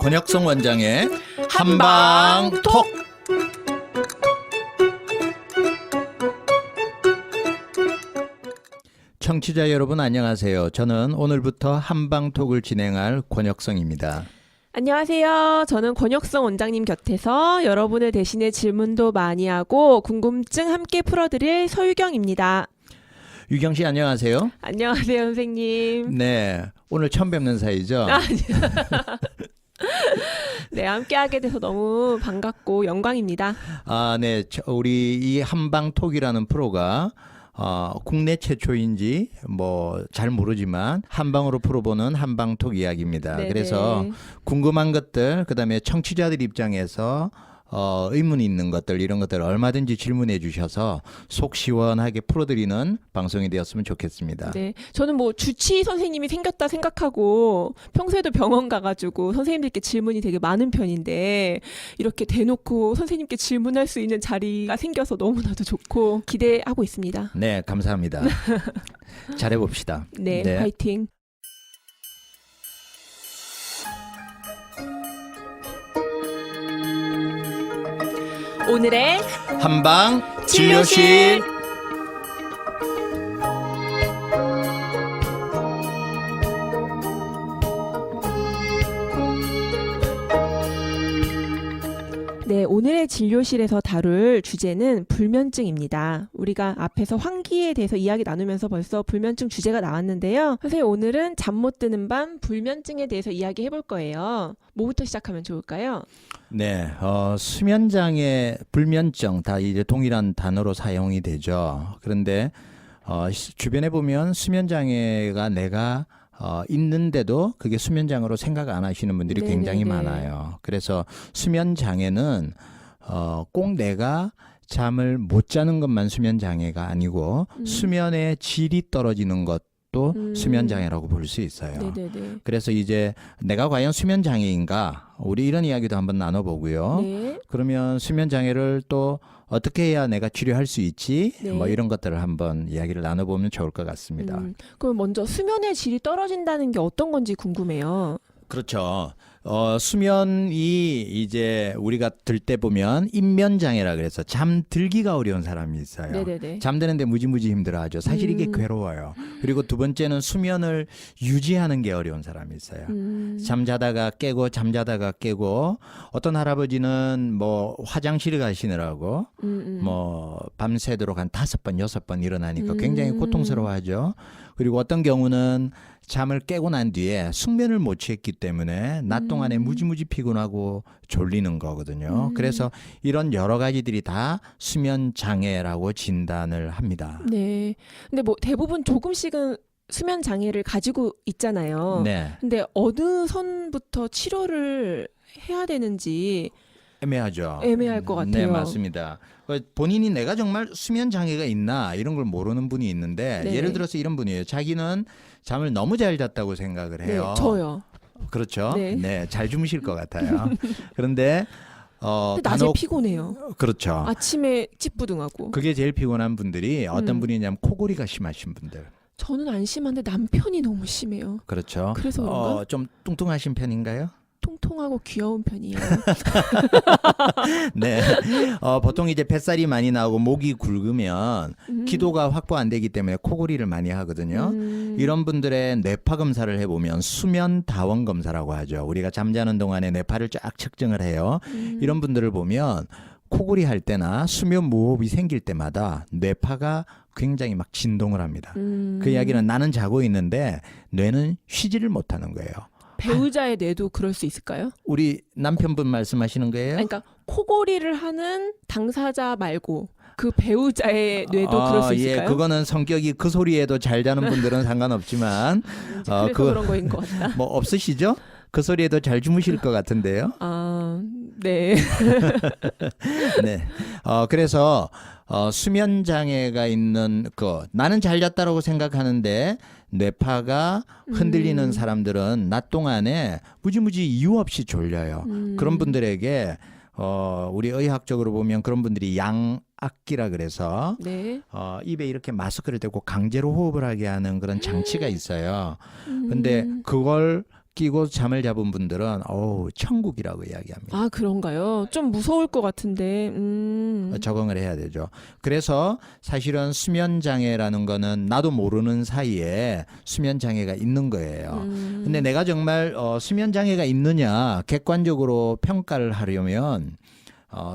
권혁성 원장의 한방톡. 청취자 여러분 안녕하세요. 저는 오늘부터 한방톡을 진행할 권혁성입니다. 안녕하세요. 저는 권혁성 원장님 곁에서 여러분을 대신해 질문도 많이 하고 궁금증 함께 풀어드릴 서유경입니다. 유경 씨 안녕하세요. 안녕하세요, 선생님. 네, 오늘 처음 뵙는 사이죠? 네, 함께하게 돼서 너무 반갑고 영광입니다. 네, 우리 이 한방톡이라는 프로가 국내 최초인지 뭐 잘 모르지만 한방으로 풀어보는 한방톡 이야기입니다. 네네. 그래서 궁금한 것들, 그다음에 청취자들 입장에서 의문이 있는 것들, 이런 것들 얼마든지 질문해 주셔서 속 시원하게 풀어드리는 방송이 되었으면 좋겠습니다. 네, 저는 뭐 주치 선생님이 생겼다 생각하고 평소에도 병원 가가지고 선생님들께 질문이 되게 많은 편인데 이렇게 대놓고 선생님께 질문할 수 있는 자리가 생겨서 너무나도 좋고 기대하고 있습니다. 네, 감사합니다. 잘해봅시다. 네, 화이팅. 오늘의 한방 진료실. 네, 오늘의 진료실에서 다룰 주제는 불면증입니다. 우리가 앞에서 환기에 대해서 이야기 나누면서 벌써 불면증 주제가 나왔는데요. 선생님, 오늘은 잠 못 드는 밤 불면증에 대해서 이야기해 볼 거예요. 뭐부터 시작하면 좋을까요? 네, 수면장애, 불면증 다 이제 동일한 단어로 사용이 되죠. 그런데 주변에 보면 수면장애가 내가 있는데도 그게 수면장애로 생각 안 하시는 분들이 네네네. 굉장히 많아요. 그래서 수면장애는 꼭 내가 잠을 못 자는 것만 수면장애가 아니고 수면의 질이 떨어지는 것도 수면장애라고 볼 수 있어요. 네네네. 그래서 이제 내가 과연 수면장애인가? 우리 이런 이야기도 한번 나눠보고요. 네. 그러면 수면장애를 또 어떻게 해야 내가 치료할 수 있지? 네. 뭐 이런 것들을 한번 이야기를 나눠보면 좋을 것 같습니다. 그럼 먼저 수면의 질이 떨어진다는 게 어떤 건지 궁금해요. 그렇죠. 수면이 이제 우리가 들 때 보면 입면장애라 그래서 잠들기가 어려운 사람이 있어요. 네네네. 잠드는데 무지무지 힘들어하죠. 사실 이게 괴로워요. 그리고 두 번째는 수면을 유지하는 게 어려운 사람이 있어요. 잠자다가 깨고 잠자다가 깨고 어떤 할아버지는 뭐 화장실 가시느라고 뭐 밤새도록 한 5번 6번 일어나니까 굉장히 고통스러워하죠. 그리고 어떤 경우는 잠을 깨고 난 뒤에 숙면을 못 취했기 때문에 낮 동안에 무지무지 피곤하고 졸리는 거거든요. 그래서 이런 여러 가지들이 다 수면 장애라고 진단을 합니다. 네. 근데 뭐 대부분 조금씩은 수면 장애를 가지고 있잖아요. 네. 근데 어느 선부터 치료를 해야 되는지 애매하죠. 애매할 것 같아요. 네, 맞습니다. 본인이 내가 정말 수면 장애가 있나 이런 걸 모르는 분이 있는데 네. 예를 들어서 이런 분이에요. 자기는 잠을 너무 잘 잤다고 생각을 해요. 네, 저요. 그렇죠. 네. 네, 잘 주무실 것 같아요. 그런데 근데 낮에 피곤해요. 그렇죠. 아침에 찌뿌둥하고. 그게 제일 피곤한 분들이 어떤 분이냐면 코골이가 심하신 분들. 저는 안 심한데 남편이 너무 심해요. 그렇죠. 그래서 그런가? 좀 뚱뚱하신 편인가요? 통통하고 귀여운 편이에요. 네. 보통 이제 뱃살이 많이 나오고 목이 굵으면 기도가 확보 안 되기 때문에 코골이를 많이 하거든요. 이런 분들의 뇌파 검사를 해보면 수면 다원 검사라고 하죠. 우리가 잠자는 동안에 뇌파를 쫙 측정을 해요. 이런 분들을 보면 코골이 할 때나 수면 무호흡이 생길 때마다 뇌파가 굉장히 막 진동을 합니다. 그 이야기는 나는 자고 있는데 뇌는 쉬지를 못하는 거예요. 배우자의 뇌도 그럴 수 있을까요? 우리 남편분 말씀하시는 거예요? 그러니까 코골이를 하는 당사자 말고 그 배우자의 뇌도 그럴 수 있을까요? 예, 그거는 성격이 그 소리에도 잘 자는 분들은 상관없지만 그래서 그런 거인 것 같다. 뭐 없으시죠? 그 소리에도 잘 주무실 것 같은데요. 네. 네. 그래서 수면 장애가 있는 나는 잘 잤다라고 생각하는데 뇌파가 흔들리는 사람들은 낮 동안에 무지무지 이유 없이 졸려요. 그런 분들에게 우리 의학적으로 보면 그런 분들이 양압기라 그래서 네. 입에 이렇게 마스크를 대고 강제로 호흡을 하게 하는 그런 장치가 있어요. 근데 그걸 끼고 잠을 잡은 분들은 천국이라고 이야기합니다. 아, 그런가요? 좀 무서울 것 같은데. 적응을 해야 되죠. 그래서 사실은 수면 장애라는 거는 나도 모르는 사이에 수면 장애가 있는 거예요. 근데 내가 정말 수면 장애가 있느냐 객관적으로 평가를 하려면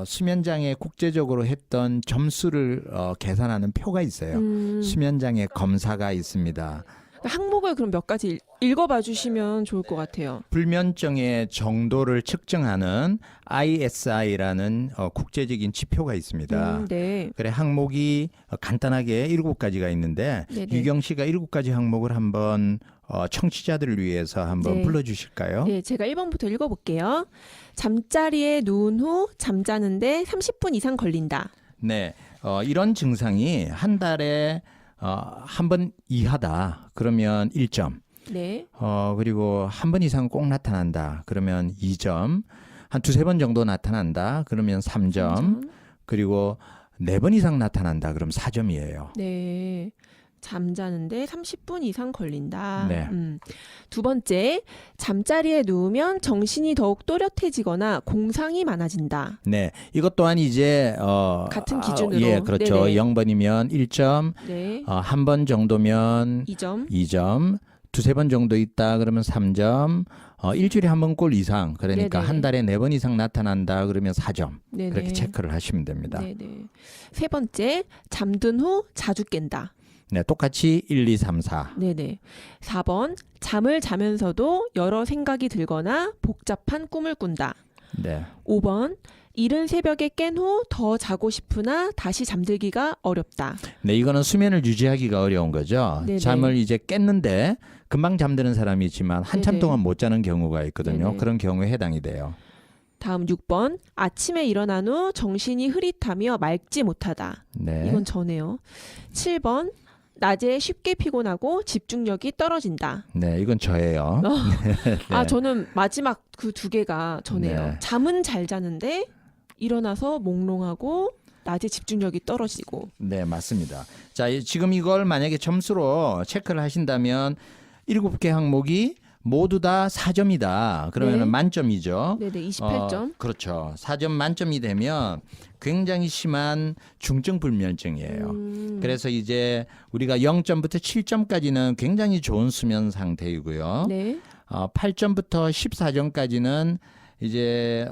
수면 장애 국제적으로 했던 점수를 계산하는 표가 있어요. 수면 장애 검사가 있습니다. 항목을 그럼 몇 가지 읽어봐 주시면 좋을 것 같아요. 불면증의 정도를 측정하는 ISI라는 국제적인 지표가 있습니다. 네. 그래 항목이 간단하게 7가지가 있는데 네네. 유경 씨가 7가지 항목을 한번 청취자들을 위해서 한번 네. 불러주실까요? 네, 제가 1번부터 읽어볼게요. 잠자리에 누운 후 잠자는데 30분 이상 걸린다. 네, 이런 증상이 한 달에 한 번 이하다. 그러면 1점. 네. 그리고 한 번 이상 꼭 나타난다. 그러면 2점. 한 두세 번 정도 나타난다. 그러면 3점. 그리고 4번 이상 나타난다. 그럼 4점이에요. 네. 잠자는데 30분 이상 걸린다. 네. 두 번째, 잠자리에 누우면 정신이 더욱 또렷해지거나 공상이 많아진다. 네. 이것 또한 이제 같은 기준으로. 예, 그렇죠. 네네. 0번이면 1점. 네. 한 번 정도면 2점. 2점. 두세 번 정도 있다 그러면 3점. 일주일에 한 번 꼴 이상. 그러니까 네네. 한 달에 4번 이상 나타난다 그러면 4점. 네네. 그렇게 체크를 하시면 됩니다. 네네. 세 번째, 잠든 후 자주 깬다. 네, 똑같이 1, 2, 3, 4. 네네. 4번, 잠을 자면서도 여러 생각이 들거나 복잡한 꿈을 꾼다. 네. 5번, 이른 새벽에 깬 후 더 자고 싶으나 다시 잠들기가 어렵다. 네, 이거는 수면을 유지하기가 어려운 거죠. 네네. 잠을 이제 깼는데 금방 잠드는 사람이 있지만 한참 네네. 동안 못 자는 경우가 있거든요. 네네. 그런 경우에 해당이 돼요. 다음 6번, 아침에 일어난 후 정신이 흐릿하며 맑지 못하다. 네. 이건 저네요. 7번, 낮에 쉽게 피곤하고 집중력이 떨어진다. 네, 이건 저예요. 아, 저는 마지막 그 두 개가 저네요. 네. 잠은 잘 자는데 일어나서 몽롱하고 낮에 집중력이 떨어지고. 네, 맞습니다. 자, 지금 이걸 만약에 점수로 체크를 하신다면 7개 항목이 모두 다 4점이다. 그러면 네. 만점이죠. 네네, 28점. 그렇죠. 4점 만점이 되면 굉장히 심한 중증 불면증이에요. 그래서 이제 우리가 0점부터 7점까지는 굉장히 좋은 수면 상태이고요. 네. 8점부터 14점까지는 이제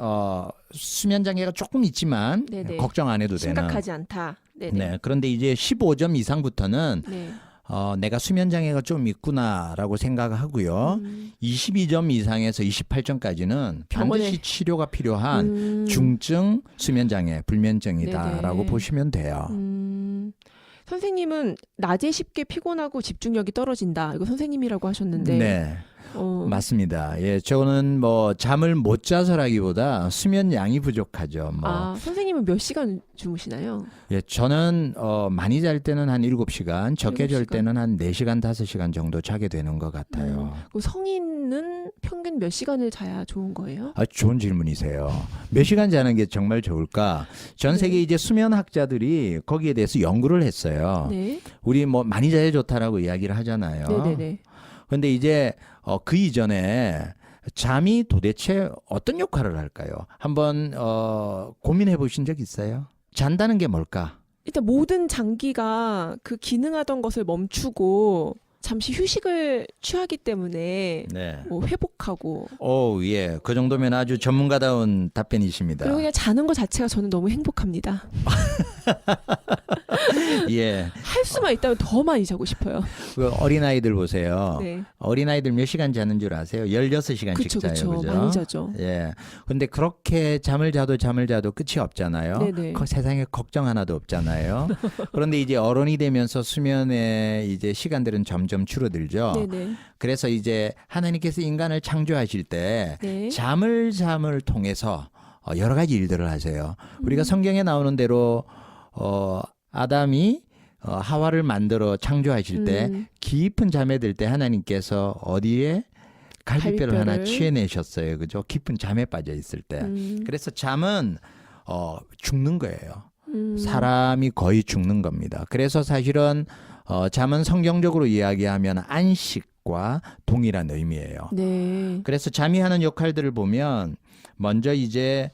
수면 장애가 조금 있지만 네네. 걱정 안 해도 되는. 심각하지 않다. 네네. 네. 그런데 이제 15점 이상부터는 네. 내가 수면 장애가 좀 있구나라고 생각하고요. 22점 이상에서 28점까지는 병원에. 반드시 치료가 필요한 중증 수면 장애, 불면증이다라고 네네. 보시면 돼요. 선생님은 낮에 쉽게 피곤하고 집중력이 떨어진다. 이거 선생님이라고 하셨는데. 네. 맞습니다. 예, 저는 뭐 잠을 못 자서라기보다 수면 양이 부족하죠. 뭐. 아, 선생님은 몇 시간 주무시나요? 예, 저는 많이 잘 때는 한 7시간, 적게 잘 7시간? 때는 한 4시간, 5시간 정도 자게 되는 것 같아요. 그 성인은 평균 몇 시간을 자야 좋은 거예요? 좋은 질문이세요. 몇 시간 자는 게 정말 좋을까? 전 세계 네. 이제 수면학자들이 거기에 대해서 연구를 했어요. 네. 우리 뭐 많이 자야 좋다라고 이야기를 하잖아요. 네네네. 그런데 이제 그 이전에 잠이 도대체 어떤 역할을 할까요? 한번 고민해 보신 적 있어요? 잔다는 게 뭘까? 일단 모든 장기가 그 기능하던 것을 멈추고 잠시 휴식을 취하기 때문에 네. 뭐 회복하고 예. 그 정도면 아주 전문가다운 답변이십니다. 그리고 그냥 자는 것 자체가 저는 너무 행복합니다. 예. 할 수만 있다면 더 많이 자고 싶어요. 그 어린아이들 보세요. 네. 어린아이들 몇 시간 자는 줄 아세요? 16시간씩 그쵸, 자요. 그쵸. 그죠? 많이 자죠. 예. 근데 그렇게 잠을 자도 끝이 없잖아요. 네네. 세상에 걱정 하나도 없잖아요. 그런데 이제 어른이 되면서 수면의 이제 시간들은 점점 줄어들죠. 네네. 그래서 이제 하나님께서 인간을 창조하실 때 네. 잠을 통해서 여러 가지 일들을 하세요. 우리가 성경에 나오는 대로 아담이 하와를 만들어 창조하실 때 깊은 잠에 들 때 하나님께서 어디에 갈비뼈를 하나 갈비뼈를. 취해내셨어요. 그죠? 깊은 잠에 빠져 있을 때. 그래서 잠은 죽는 거예요. 사람이 거의 죽는 겁니다. 그래서 사실은 잠은 성경적으로 이야기하면 안식과 동일한 의미예요. 네. 그래서 잠이 하는 역할들을 보면 먼저 이제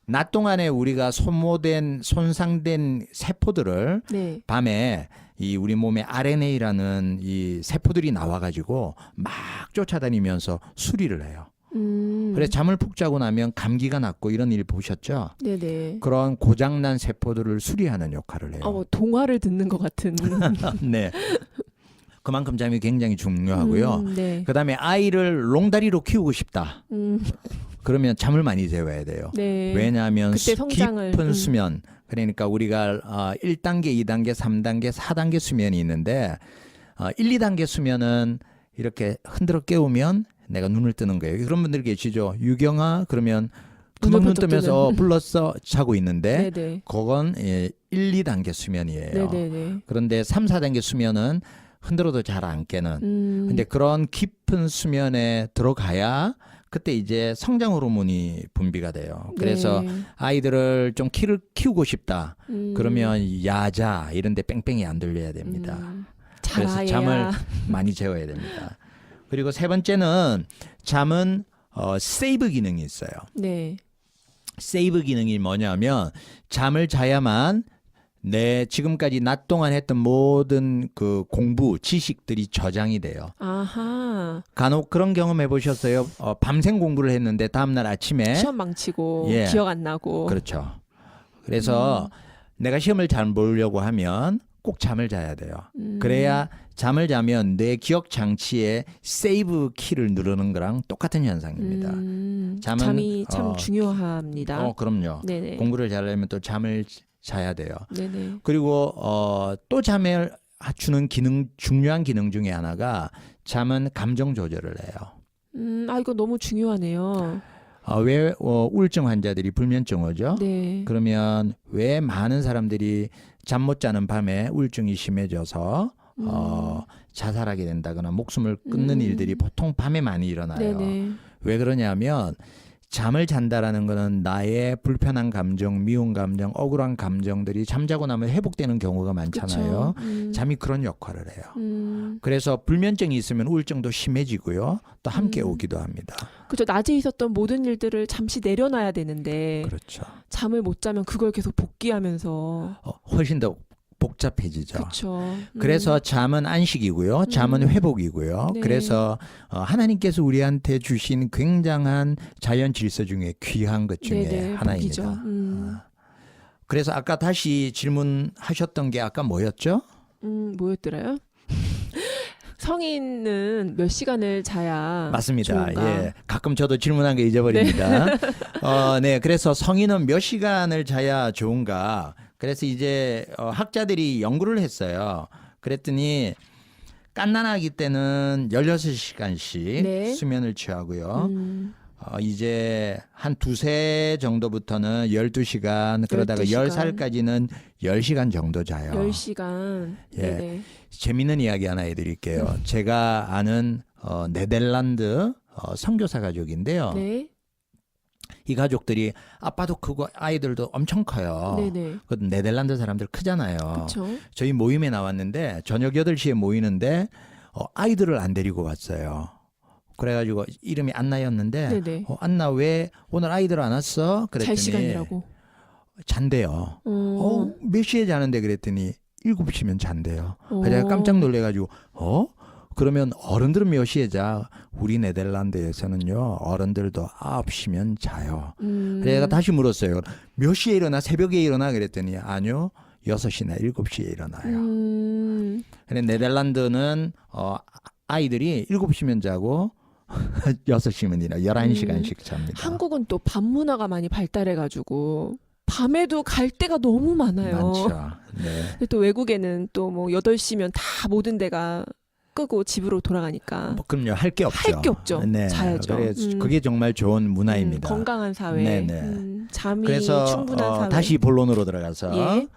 낮 동안에 우리가 소모된 손상된 세포들을 네. 밤에 이 우리 몸에 RNA라는 이 세포들이 나와가지고 막 쫓아다니면서 수리를 해요. 그래서 잠을 푹 자고 나면 감기가 낫고 이런 일 보셨죠? 네네. 그런 고장난 세포들을 수리하는 역할을 해요. 동화를 듣는 것 같은. 네. 그만큼 잠이 굉장히 중요하고요. 네. 그다음에 아이를 롱다리로 키우고 싶다. 그러면 잠을 많이 재워야 돼요. 네. 왜냐하면 그때 성장을, 깊은 수면, 그러니까 우리가 1단계, 2단계, 3단계, 4단계 수면이 있는데 1, 2단계 수면은 이렇게 흔들어 깨우면 내가 눈을 뜨는 거예요. 그런 분들 계시죠. 유경아 그러면 금방 눈 뜨면서 불렀어 자고 있는데 네네. 그건 1, 2단계 수면이에요. 네네네. 그런데 3, 4단계 수면은 흔들어도 잘 안 깨는. 근데 그런 깊은 수면에 들어가야 그때 이제 성장 호르몬이 분비가 돼요. 그래서 네. 아이들을 좀 키우고 싶다. 그러면 야자 이런 데 뺑뺑이 안 들려야 됩니다. 그래서 자라야. 잠을 많이 재워야 됩니다. 그리고 세 번째는 잠은 세이브 기능이 있어요. 네. 세이브 기능이 뭐냐면 잠을 자야만 내 지금까지 낮 동안 했던 모든 그 공부 지식들이 저장이 돼요. 아하. 간혹 그런 경험 해보셨어요? 밤샘 공부를 했는데 다음날 아침에 시험 망치고 예. 기억 안 나고. 그렇죠. 그래서 내가 시험을 잘 보려고 하면 꼭 잠을 자야 돼요. 그래야 잠을 자면 내 기억 장치에 세이브 키를 누르는 거랑 똑같은 현상입니다. 잠이 참 중요합니다. 그럼요. 네네. 공부를 잘하려면 또 잠을 자야 돼요. 네네. 그리고 또 잠을 주는 중요한 기능 중에 하나가 잠은 감정 조절을 해요. 이거 너무 중요하네요. 왜 우울증 환자들이 불면증 오죠? 네. 그러면 왜 많은 사람들이 잠 못 자는 밤에 우울증이 심해져서 자살하게 된다거나 목숨을 끊는 일들이 보통 밤에 많이 일어나요. 네네. 왜 그러냐면 잠을 잔다라는 거는 나의 불편한 감정, 미운 감정, 억울한 감정들이 잠자고 나면 회복되는 경우가 많잖아요. 잠이 그런 역할을 해요. 그래서 불면증이 있으면 우울증도 심해지고요. 또 함께 오기도 합니다. 그렇죠. 낮에 있었던 모든 일들을 잠시 내려놔야 되는데 그렇죠. 잠을 못 자면 그걸 계속 복귀하면서 훨씬 더 복잡해지죠. 그렇죠. 그래서 잠은 안식이고요. 잠은 회복이고요. 네. 그래서 하나님께서 우리한테 주신 굉장한 자연 질서 중에 귀한 것 중에 네네, 하나입니다. 복이죠. 그래서 아까 다시 질문하셨던 게 아까 뭐였죠? 뭐였더라요? 성인은 몇 시간을 자야 맞습니다. 좋은가? 예. 가끔 저도 질문한 게 잊어버립니다. 네. 그래서 성인은 몇 시간을 자야 좋은가? 그래서 이제 학자들이 연구를 했어요. 그랬더니 갓난아기 때는 16시간씩 네. 수면을 취하고요. 이제 한 두세 정도부터는 12시간 그러다가 12시간. 10살까지는 10시간 정도 자요. 10시간. 예. 네네. 재미있는 이야기 하나 해드릴게요. 제가 아는 네덜란드 선교사 가족인데요. 네. 이 가족들이 아빠도 크고 아이들도 엄청 커요. 네네. 그 네덜란드 사람들 크잖아요. 그렇죠. 저희 모임에 나왔는데 저녁 8시에 모이는데 아이들을 안 데리고 왔어요. 그래가지고 이름이 안나였는데 네네. 안나 왜 오늘 아이들 안 왔어? 그랬더니 잘 시간이라고. 잔대요. 몇 시에 자는데 그랬더니 7시면 잔대요. 제가 깜짝 놀래가지고 그러면 어른들은 몇 시에 자? 우리 네덜란드에서는요 어른들도 9시면 자요. 그래서 제가 다시 물었어요. 몇 시에 일어나? 새벽에 일어나? 그랬더니 아니요 6시나 7시에 일어나요. 근데 네덜란드는 아이들이 7시면 자고 6시면 일어나 11시간씩 잡니다. 한국은 또 밤 문화가 많이 발달해가지고 밤에도 갈 데가 너무 많아요. 많죠. 네. 근데 또 외국에는 또 뭐 8시면 다 모든 데가 끄고 집으로 돌아가니까 그럼요. 할 게 없죠. 할 게 없죠. 네. 자야죠. 그래서 그게 정말 좋은 문화입니다. 건강한 사회. 네네. 잠이 그래서 충분한 사회. 다시 본론으로 들어가서 예.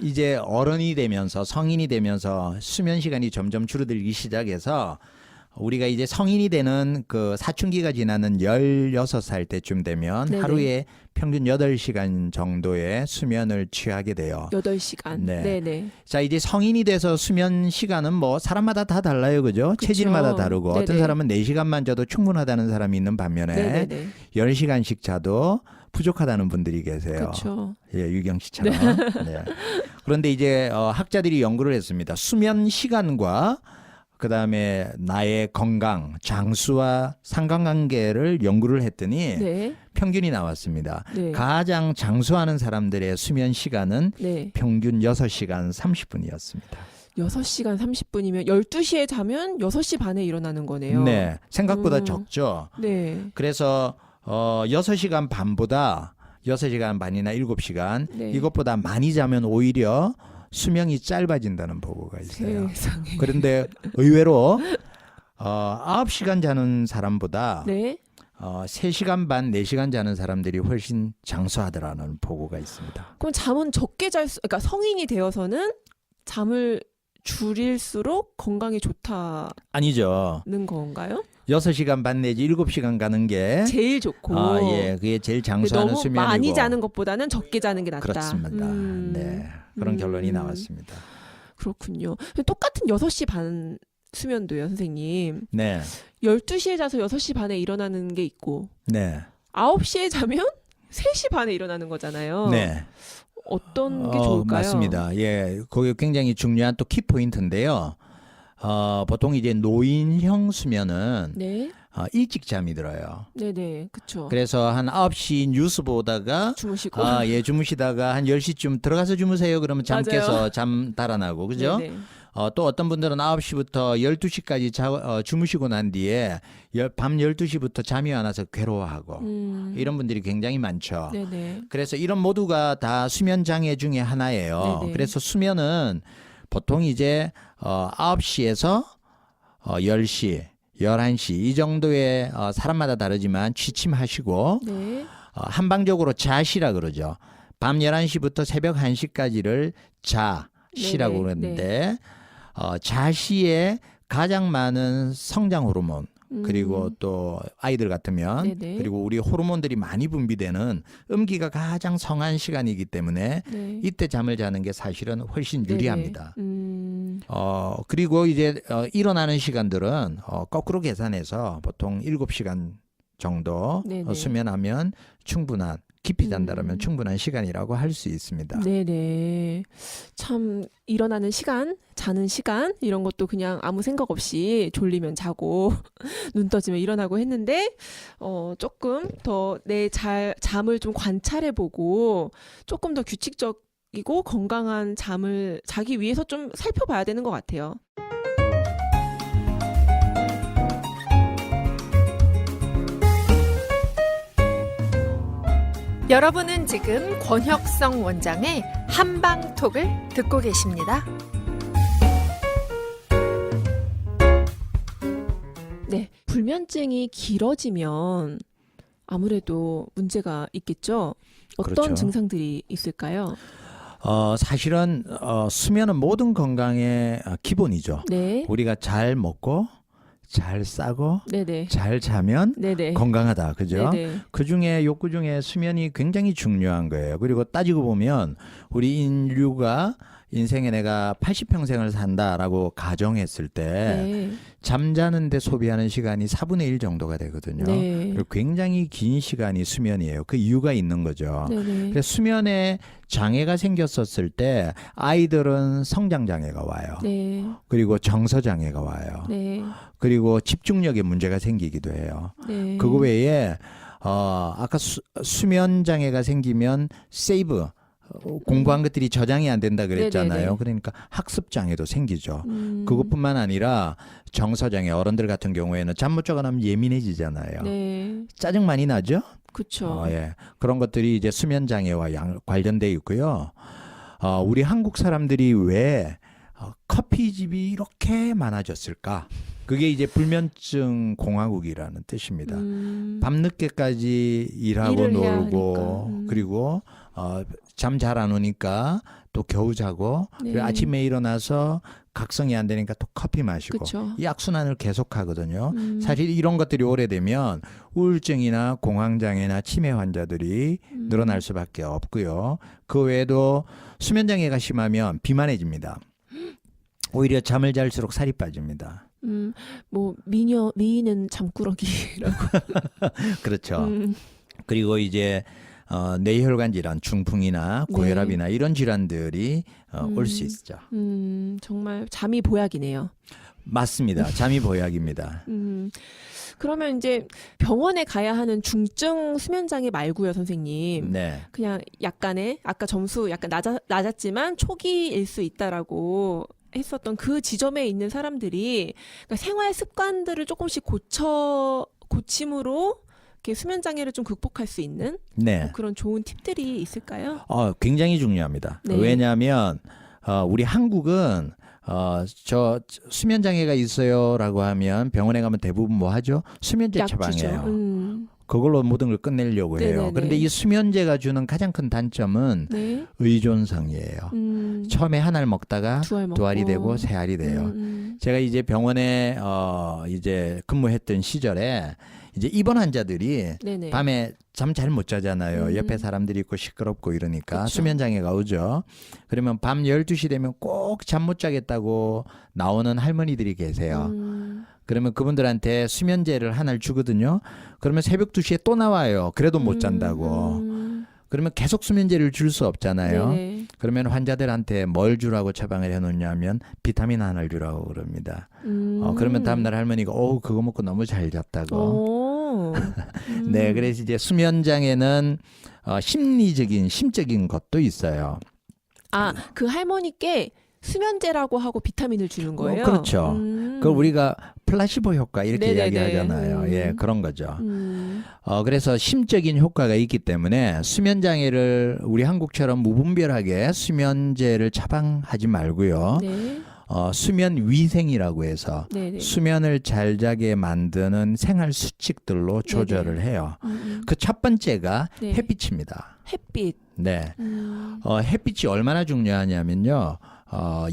이제 어른이 되면서 성인이 되면서 수면 시간이 점점 줄어들기 시작해서 우리가 이제 성인이 되는 그 사춘기가 지나는 16살 때쯤 되면 네네. 하루에 평균 8시간 정도의 수면을 취하게 돼요. 8시간. 네. 네네. 자, 이제 성인이 돼서 수면 시간은 뭐 사람마다 다 달라요. 그죠? 그쵸. 체질마다 다르고 어떤 네네. 사람은 4시간만 자도 충분하다는 사람이 있는 반면에 네네네. 10시간씩 자도 부족하다는 분들이 계세요. 그렇죠. 예, 유경 씨처럼. 네. 그런데 이제 학자들이 연구를 했습니다. 수면 시간과 그다음에 나의 건강, 장수와 상관관계를 연구를 했더니 네. 평균이 나왔습니다. 네. 가장 장수하는 사람들의 수면 시간은 네. 평균 6시간 30분이었습니다. 6시간 30분이면 12시에 자면 6시 반에 일어나는 거네요. 네. 생각보다 음. 적죠. 네. 그래서 6시간 반보다 6시간 반이나 7시간 네. 이것보다 많이 자면 오히려 수명이 짧아진다는 보고가 있어요. 세상에. 그런데 의외로 9시간 자는 사람보다 네. 3시간 반, 4시간 자는 사람들이 훨씬 장수하더라는 보고가 있습니다. 그럼 잠은 적게 그러니까 성인이 되어서는 잠을 줄일수록 건강에 좋다는 아니죠. 건가요? 6시간 반 내지 7시간 가는 게 제일 좋고. 예, 그게 제일 근데 장수하는 너무 수면이고. 많이 자는 것보다는 적게 자는 게 낫다. 그렇습니다. 네. 그런 결론이 나왔습니다. 그렇군요. 똑같은 6시 반 수면도요, 선생님. 네. 12시에 자서 6시 반에 일어나는 게 있고 네. 9시에 자면 3시 반에 일어나는 거잖아요. 네. 어떤 게 좋을까요? 맞습니다. 예. 그게 굉장히 중요한 또 키포인트인데요. 보통 이제 노인형 수면은 네. 일찍 잠이 들어요. 네네. 그쵸. 그래서 한 9시 뉴스 보다가 주무시고. 예, 주무시다가 한 10시쯤 들어가서 주무세요. 그러면 잠 맞아요. 깨서 잠 달아나고. 그죠? 네네. 또 어떤 분들은 9시부터 12시까지 주무시고 난 뒤에 밤 12시부터 잠이 안 와서 괴로워하고 이런 분들이 굉장히 많죠. 네네. 그래서 이런 모두가 다 수면 장애 중에 하나예요. 네네. 그래서 수면은 보통 이제 9시에서 10시, 11시 이 정도의 사람마다 다르지만 취침하시고 네. 한방적으로 자시라 그러죠. 밤 11시부터 새벽 1시까지를 자시라고 네네. 그러는데 자시에 가장 많은 성장 호르몬 그리고 또 아이들 같으면 네네. 그리고 우리 호르몬들이 많이 분비되는 음기가 가장 성한 시간이기 때문에 네. 이때 잠을 자는 게 사실은 훨씬 네네. 유리합니다. 그리고 그리고 이제 일어나는 시간들은 거꾸로 계산해서 보통 7시간 정도 네네. 수면하면 충분한 깊이 잔다라면 충분한 시간이라고 할 수 있습니다. 네네. 참 일어나는 시간, 자는 시간 이런 것도 그냥 아무 생각 없이 졸리면 자고 눈 떠지면 일어나고 했는데 조금 더 내 잠을 좀 관찰해보고 조금 더 규칙적이고 건강한 잠을 자기 위해서 좀 살펴봐야 되는 것 같아요. 여러분은 지금 권혁성 원장의 한방톡을 듣고 계십니다. 네, 불면증이 길어지면 아무래도 문제가 있겠죠. 어떤 그렇죠. 증상들이 있을까요? 사실은 수면은 모든 건강의 기본이죠. 네, 우리가 잘 먹고 잘 싸고 네네, 잘 자면 네네, 건강하다. 그죠? 네네, 그중에 욕구 중에 수면이 굉장히 중요한 거예요. 그리고 따지고 보면 우리 인류가 인생에 내가 80평생을 산다라고 가정했을 때 네, 잠자는데 소비하는 시간이 4분의 1 정도가 되거든요. 네, 그리고 굉장히 긴 시간이 수면이에요. 그 이유가 있는 거죠. 네네, 그래서 수면에 장애가 생겼었을 때 아이들은 성장 장애가 와요. 네, 그리고 정서 장애가 와요. 네, 그리고 집중력에 문제가 생기기도 해요. 네. 그거 외에 아까 수면 장애가 생기면 세이브 공부한 것들이 저장이 안 된다 그랬잖아요. 네네네. 그러니까 학습 장애도 생기죠. 그것뿐만 아니라 정서 장애 어른들 같은 경우에는 잠 못 자고 나면 예민해지잖아요. 네, 짜증 많이 나죠? 그쵸. 예. 그런 것들이 이제 수면 장애와 관련돼 있고요. 우리 한국 사람들이 왜 커피집이 이렇게 많아졌을까? 그게 이제 불면증 공화국이라는 뜻입니다. 밤늦게까지 일하고 일을 해야 놀고 하니까. 그리고 잠 잘 안 오니까 또 겨우 자고 네. 그리고 아침에 일어나서 각성이 안 되니까 또 커피 마시고 그쵸. 이 악순환을 계속하거든요. 사실 이런 것들이 오래되면 우울증이나 공황장애나 치매 환자들이 늘어날 수밖에 없고요. 그 외에도 수면장애가 심하면 비만해집니다. 오히려 잠을 잘수록 살이 빠집니다. 뭐 미인은 잠꾸러기라고. 그렇죠. 그리고 이제 뇌혈관 질환, 중풍이나 고혈압이나 이런 질환들이 올 수 있죠. 정말 잠이 보약이네요. 맞습니다. 잠이 보약입니다. 그러면 이제 병원에 가야 하는 중증 수면장애 말고요, 선생님. 네. 그냥 약간의 아까 점수 약간 낮았지만 초기일 수 있다라고 했었던 그 지점에 있는 사람들이 그러니까 생활 습관들을 조금씩 고침으로 이렇게 수면 장애를 좀 극복할 수 있는 네. 그런 좋은 팁들이 있을까요? 굉장히 중요합니다. 네. 왜냐하면 우리 한국은 저 수면 장애가 있어요라고 하면 병원에 가면 대부분 뭐 하죠? 수면제 약 주죠. 처방해요. 그걸로 모든 걸 끝내려고 해요. 네네네. 그런데 이 수면제가 주는 가장 큰 단점은 네. 의존성이에요. 처음에 한 알 먹다가 두 알 먹고. 두 알이 되고 세 알이 돼요. 제가 이제 병원에 이제 근무했던 시절에 이제 입원 환자들이 네네. 밤에 잠 잘 못 자잖아요. 옆에 사람들이 있고 시끄럽고 이러니까 그쵸. 수면 장애가 오죠. 그러면 밤 12시 되면 꼭 잠 못 자겠다고 나오는 할머니들이 계세요. 그러면 그분들한테 수면제를 하나를 주거든요. 그러면 새벽 2시에 또 나와요. 그래도 못 잔다고. 그러면 계속 수면제를 줄 수 없잖아요. 네네. 그러면 환자들한테 뭘 주라고 처방을 해놓냐면 비타민 하나를 주라고 그럽니다. 그러면 다음날 할머니가 그거 먹고 너무 잘 잤다고. 네, 그래서 이제 수면 장애는 심적인 것도 있어요. 그 할머니께 수면제라고 하고 비타민을 주는 거예요? 그렇죠. 그걸 우리가 플라시보 효과 이렇게 네네네. 이야기하잖아요. 예, 그런 거죠. 그래서 심적인 효과가 있기 때문에 수면 장애를 우리 한국처럼 무분별하게 수면제를 처방하지 말고요. 네. 수면 위생이라고 해서 네네. 수면을 잘 자게 만드는 생활 수칙들로 조절을 해요. 그 첫 번째가 네. 햇빛입니다. 햇빛. 네. 햇빛이 얼마나 중요하냐면요.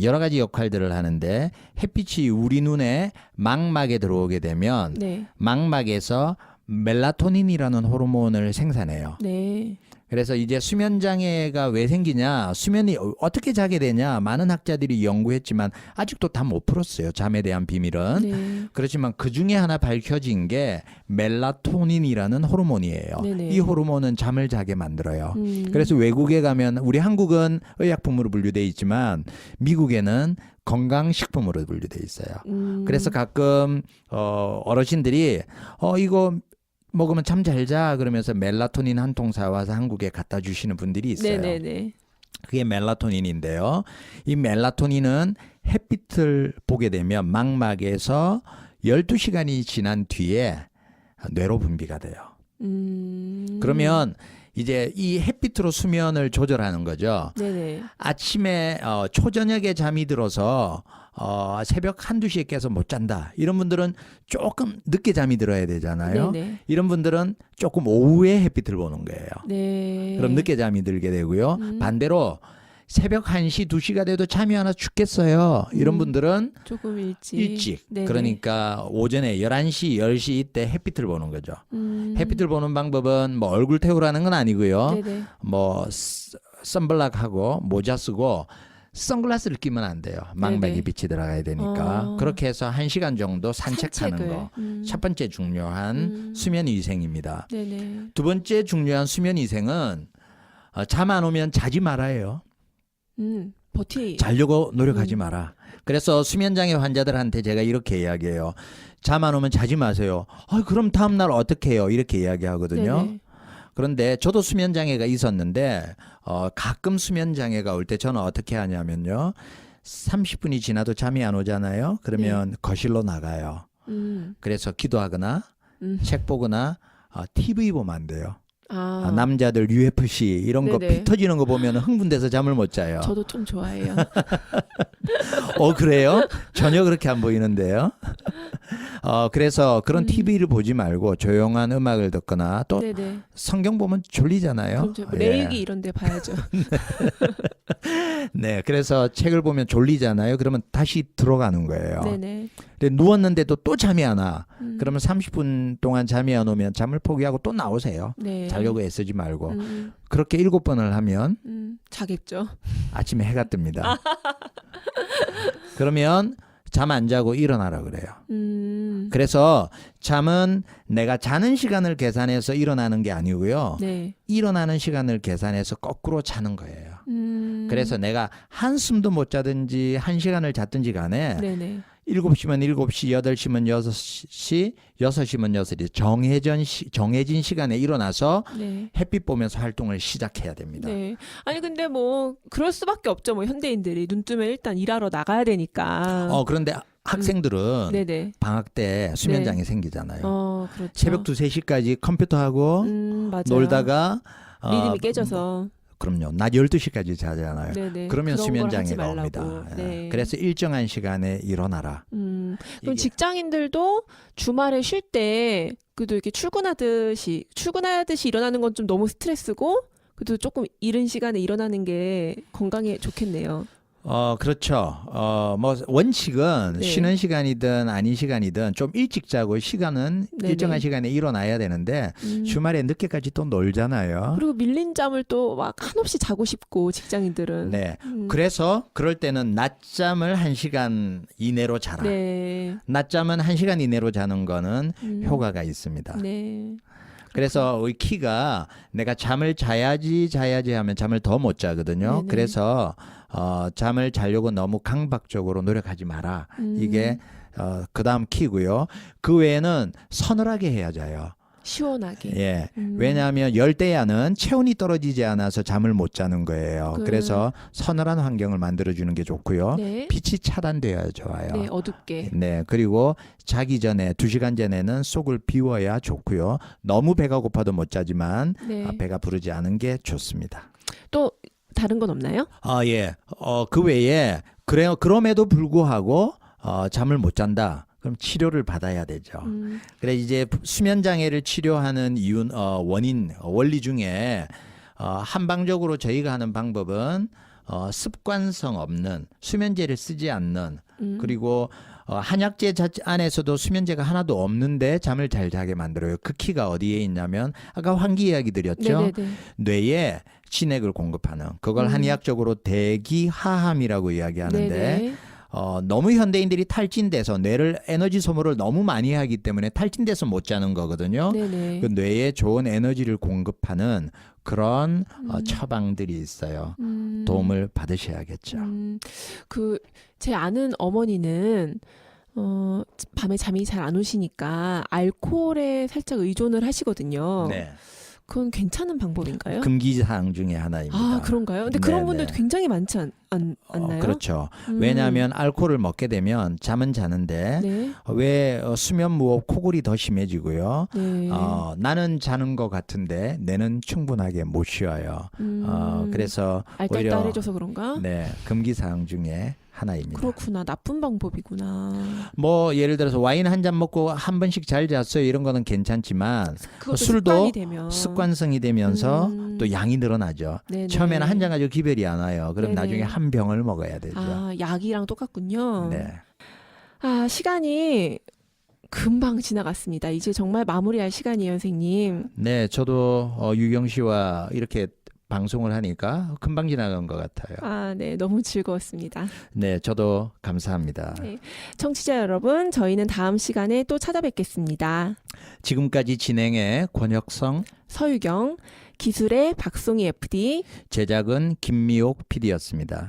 여러 가지 역할들을 하는데 햇빛이 우리 눈에 망막에 들어오게 되면 네. 망막에서 멜라토닌이라는 호르몬을 생산해요. 네. 그래서 이제 수면 장애가 왜 생기냐, 수면이 어떻게 자게 되냐, 많은 학자들이 연구했지만 아직도 다 못 풀었어요. 잠에 대한 비밀은. 네. 그렇지만 그 중에 하나 밝혀진 게 멜라토닌이라는 호르몬이에요. 네네. 이 호르몬은 잠을 자게 만들어요. 음. 그래서 외국에 가면 우리 한국은 의약품으로 분류돼 있지만 미국에는 건강식품으로 분류돼 있어요. 그래서 가끔 어르신들이 이거 먹으면 잠 잘 자 그러면서 멜라토닌 한 통 사와서 한국에 갖다 주시는 분들이 있어요. 네네네. 그게 멜라토닌인데요. 이 멜라토닌은 햇빛을 보게 되면 망막에서 12시간이 지난 뒤에 뇌로 분비가 돼요. 그러면 이제 이 햇빛으로 수면을 조절하는 거죠. 네네. 아침에 초저녁에 잠이 들어서 새벽 1-2시에 깨서 못 잔다. 이런 분들은 조금 늦게 잠이 들어야 되잖아요. 네네. 이런 분들은 조금 오후에 햇빛을 보는 거예요. 네. 그럼 늦게 잠이 들게 되고요. 반대로 새벽 1시, 2시가 돼도 잠이 안 와 죽겠어요. 이런 분들은 조금 일찍. 일찍. 네네. 그러니까 오전에 11시, 10시 이때 햇빛을 보는 거죠. 햇빛을 보는 방법은 뭐 얼굴 태우라는 건 아니고요. 네네. 뭐 선블락하고 모자 쓰고 선글라스를 끼면 안 돼요. 망막에 네네. 빛이 들어가야 되니까. 그렇게 해서 1시간 정도 산책하는 거. 첫 번째 중요한 수면 위생입니다. 네네. 두 번째 중요한 수면 위생은 잠 안 오면 자지 말아요. 자려고 노력하지 마라. 그래서 수면장애 환자들한테 제가 이렇게 이야기해요. 잠 안 오면 자지 마세요. 그럼 다음날 어떻게 해요? 이렇게 이야기하거든요. 네네. 그런데 저도 수면장애가 있었는데 가끔 수면장애가 올 때 저는 어떻게 하냐면요. 30분이 지나도 잠이 안 오잖아요. 그러면 거실로 나가요. 그래서 기도하거나 책 보거나 TV 보면 안 돼요. 남자들 UFC 이런 거 네네. 피 터지는 거 보면 흥분돼서 잠을 못 자요. 저도 좀 좋아해요. 그래요? 전혀 그렇게 안 보이는데요. 그래서 그런 TV를 보지 말고 조용한 음악을 듣거나 또 네네. 성경 보면 졸리잖아요. 그럼 저 레이기 이런 데 봐야죠. 네, 그래서 책을 보면 졸리잖아요. 그러면 다시 들어가는 거예요. 네네. 근데 누웠는데도 또 잠이 안 와. 음. 그러면 30분 동안 잠이 안 오면 잠을 포기하고 또 나오세요. 네. 자려고 애쓰지 말고. 음, 그렇게 7번을 하면 자겠죠. 아침에 해가 뜹니다. 그러면 잠 안 자고 일어나라 그래요. 그래서 잠은 내가 자는 시간을 계산해서 일어나는 게 아니고요. 네. 일어나는 시간을 계산해서 거꾸로 자는 거예요. 그래서 내가 한숨도 못 자든지 1시간을 잤든지 간에 네네. 7시면 7시, 8시면 6시, 6시면 6시 정해진 시간에 일어나서 네. 햇빛 보면서 활동을 시작해야 됩니다. 네. 아니 근데 뭐 그럴 수밖에 없죠. 뭐 현대인들이 눈 뜨면 일단 일하러 나가야 되니까. 그런데 학생들은 네네. 방학 때 수면장애 생기잖아요. 그렇죠. 새벽 2, 3시까지 컴퓨터하고 맞아요. 놀다가 리듬이 깨져서. 그럼요. 낮 12시까지 자잖아요. 네네. 그러면 그런 걸 수면장애가 하지 옵니다. 말라고. 네. 그래서 일정한 시간에 일어나라. 그럼 이게- 직장인들도 주말에 쉴 때 그래도 이렇게 출근하듯이 일어나는 건 좀 너무 스트레스고 그래도 조금 이른 시간에 일어나는 게 건강에 좋겠네요. 그렇죠. 뭐 원칙은 네. 쉬는 시간이든 아닌 시간이든 좀 일찍 자고 시간은 네네. 일정한 시간에 일어나야 되는데 주말에 늦게까지 또 놀잖아요. 그리고 밀린 잠을 또 막 한없이 자고 싶고 직장인들은. 네. 그래서 그럴 때는 낮잠을 1시간 이내로 자라. 네. 낮잠은 1시간 이내로 자는 거는 효과가 있습니다. 네. 그래서 우리 키가 내가 잠을 자야지 하면 잠을 더 못 자거든요. 네네. 그래서 잠을 자려고 너무 강박적으로 노력하지 마라. 이게 그다음 키고요. 그 외에는 서늘하게 해야 자요. 시원하게. 예. 왜냐하면 열대야는 체온이 떨어지지 않아서 잠을 못 자는 거예요. 그래서 서늘한 환경을 만들어주는 게 좋고요. 네. 빛이 차단되어야 좋아요. 네, 어둡게. 네, 그리고 자기 전에 2시간 전에는 속을 비워야 좋고요. 너무 배가 고파도 못 자지만 네. 배가 부르지 않은 게 좋습니다. 또 다른 건 없나요? 예. 그 외에 그럼에도 불구하고 잠을 못 잔다. 그럼 치료를 받아야 되죠. 그래 이제 수면 장애를 치료하는 원리 중에 한방적으로 저희가 하는 방법은 습관성 없는 수면제를 쓰지 않는 그리고 한약재 안에서도 수면제가 하나도 없는데 잠을 잘 자게 만들어요. 그 키가 어디에 있냐면 아까 환기 이야기 드렸죠. 네네네. 뇌에 진액을 공급하는 그걸 한의학적으로 대기하함이라고 이야기하는데 네네. 너무 현대인들이 탈진돼서 뇌를 에너지 소모를 너무 많이 하기 때문에 탈진돼서 못 자는 거거든요. 네네. 그 뇌에 좋은 에너지를 공급하는 그런 처방들이 있어요. 도움을 받으셔야겠죠. 제 아는 어머니는 밤에 잠이 잘 안 오시니까 알코올에 살짝 의존을 하시거든요. 네. 그건 괜찮은 방법인가요? 금기 사항 중에 하나입니다. 아, 그런가요? 근데 그런 분들도 굉장히 많지 않나요? 그렇죠. 왜냐하면 알코올을 먹게 되면 잠은 자는데 네. 왜 수면 무호흡 코골이 더 심해지고요. 네. 나는 자는 것 같은데 뇌는 충분하게 못 쉬어요. 그래서 오히려 알딸딸해져서 그런가? 네, 금기 사항 중에 하나입니다. 그렇구나. 나쁜 방법이구나. 뭐 예를 들어서 와인 한 잔 먹고 한 번씩 잘 잤어요. 이런 거는 괜찮지만 그것도 술도 습관이 되면. 습관성이 되면서 또 양이 늘어나죠. 네네. 처음에는 한 잔 가지고 기별이 안 와요. 그럼 네네. 나중에 한 병을 먹어야 되죠. 아, 약이랑 똑같군요. 네. 시간이 금방 지나갔습니다. 이제 정말 마무리할 시간이에요, 선생님. 네, 저도 유경 씨와 이렇게 방송을 하니까 금방 지나간 것 같아요. 네, 너무 즐거웠습니다. 네, 저도 감사합니다. 네. 청취자 여러분, 저희는 다음 시간에 또 찾아뵙겠습니다. 지금까지 진행의 권혁성, 서유경, 기술의 박송희 FD, 제작은 김미옥 PD였습니다.